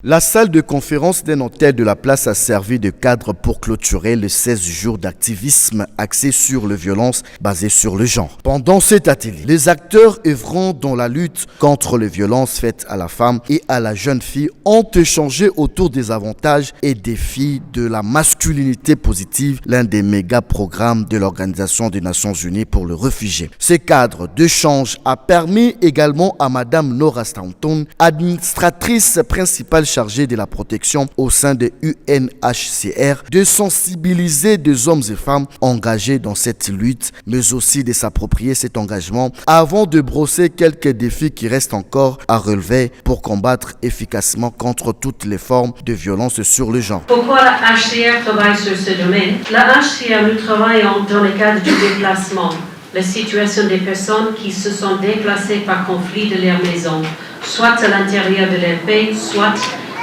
La salle de conférence d'un hôtel de la place a servi de cadre pour clôturer les 16 jours d'activisme axé sur les violences basées sur le genre. Pendant cet atelier, les acteurs œuvrant dans la lutte contre les violences faites à la femme et à la jeune fille ont échangé autour des avantages et défis de la masculinité positive, l'un des méga programmes de l'Organisation des Nations Unies pour les réfugiés. Ce cadre d'échange a permis également à Madame Nora Stanton, administratrice principale chargée de la protection au sein de UNHCR, de sensibiliser des hommes et femmes engagés dans cette lutte, mais aussi de s'approprier cet engagement avant de brosser quelques défis qui restent encore à relever pour combattre efficacement contre toutes les formes de violence sur le genre. Pourquoi la HCR travaille sur ce domaine? La HCR, nous travaillons dans le cadre du déplacement, la situation des personnes qui se sont déplacées par conflit de leur maison, soit à l'intérieur de leur pays, soit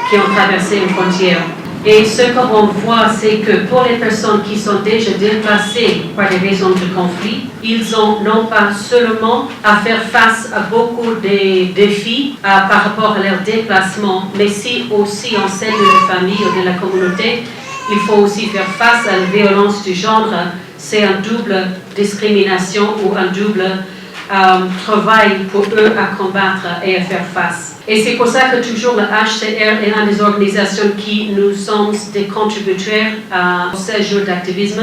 qui ont traversé une frontière. Et ce qu'on voit, c'est que pour les personnes qui sont déjà déplacées par des raisons de conflit, ils ont non pas seulement à faire face à beaucoup de défis par rapport à leur déplacement, mais si aussi en sein de la famille ou de la communauté, il faut aussi faire face à la violence du genre. C'est une double discrimination ou un double travail pour eux à combattre et à faire face. Et c'est pour ça que toujours le HCR est une des organisations qui nous sommes des contributeurs au 16 jours d'activisme,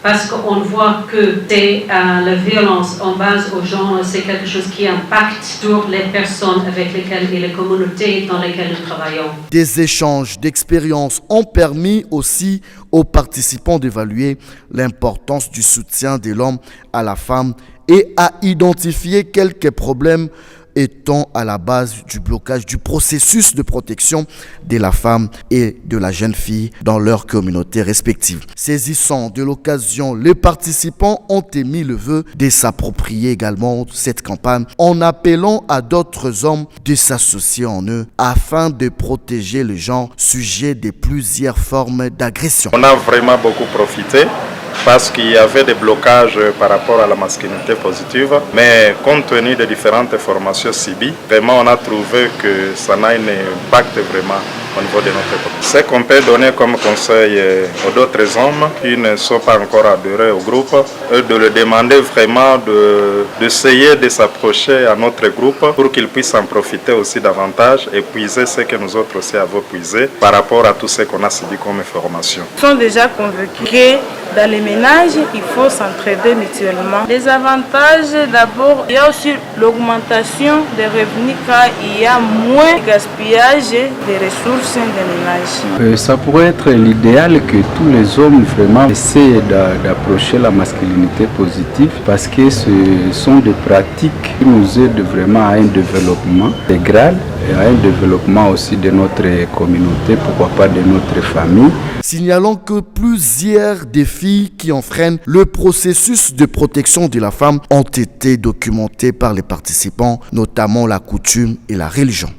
parce qu'on voit que la violence en base au genre, c'est quelque chose qui impacte sur les personnes avec lesquelles et les communautés dans lesquelles nous travaillons. Des échanges d'expériences ont permis aussi aux participants d'évaluer l'importance du soutien de l'homme à la femme et à identifier quelques problèmes étant à la base du blocage du processus de protection de la femme et de la jeune fille dans leurs communautés respectives. Saisissant de l'occasion, les participants ont émis le vœu de s'approprier également cette campagne en appelant à d'autres hommes de s'associer en eux afin de protéger le genre sujet de plusieurs formes d'agression. On a vraiment beaucoup profité parce qu'il y avait des blocages par rapport à la masculinité positive, mais compte tenu des différentes formations subies, vraiment on a trouvé que ça n'a un impact vraiment au niveau de notre époque. Ce qu'on peut donner comme conseil aux autres hommes qui ne sont pas encore adhérés au groupe, de leur demander vraiment d'essayer de s'approcher à notre groupe pour qu'ils puissent en profiter aussi davantage et puiser ce que nous autres aussi avons puisé par rapport à tout ce qu'on a subi comme formation. Ils sont déjà convaincus que dans les ménages, il faut s'entraider mutuellement. Les avantages, d'abord, il y a aussi l'augmentation des revenus car il y a moins de gaspillage des ressources des ménages. Ça pourrait être l'idéal que tous les hommes vraiment essaient d'approcher la masculinité positive parce que ce sont des pratiques qui nous aident vraiment à un développement intégral et à un développement aussi de notre communauté, pourquoi pas de notre famille. Signalant que plusieurs défis qui enfreignent le processus de protection de la femme ont été documentés par les participants, notamment la coutume et la religion.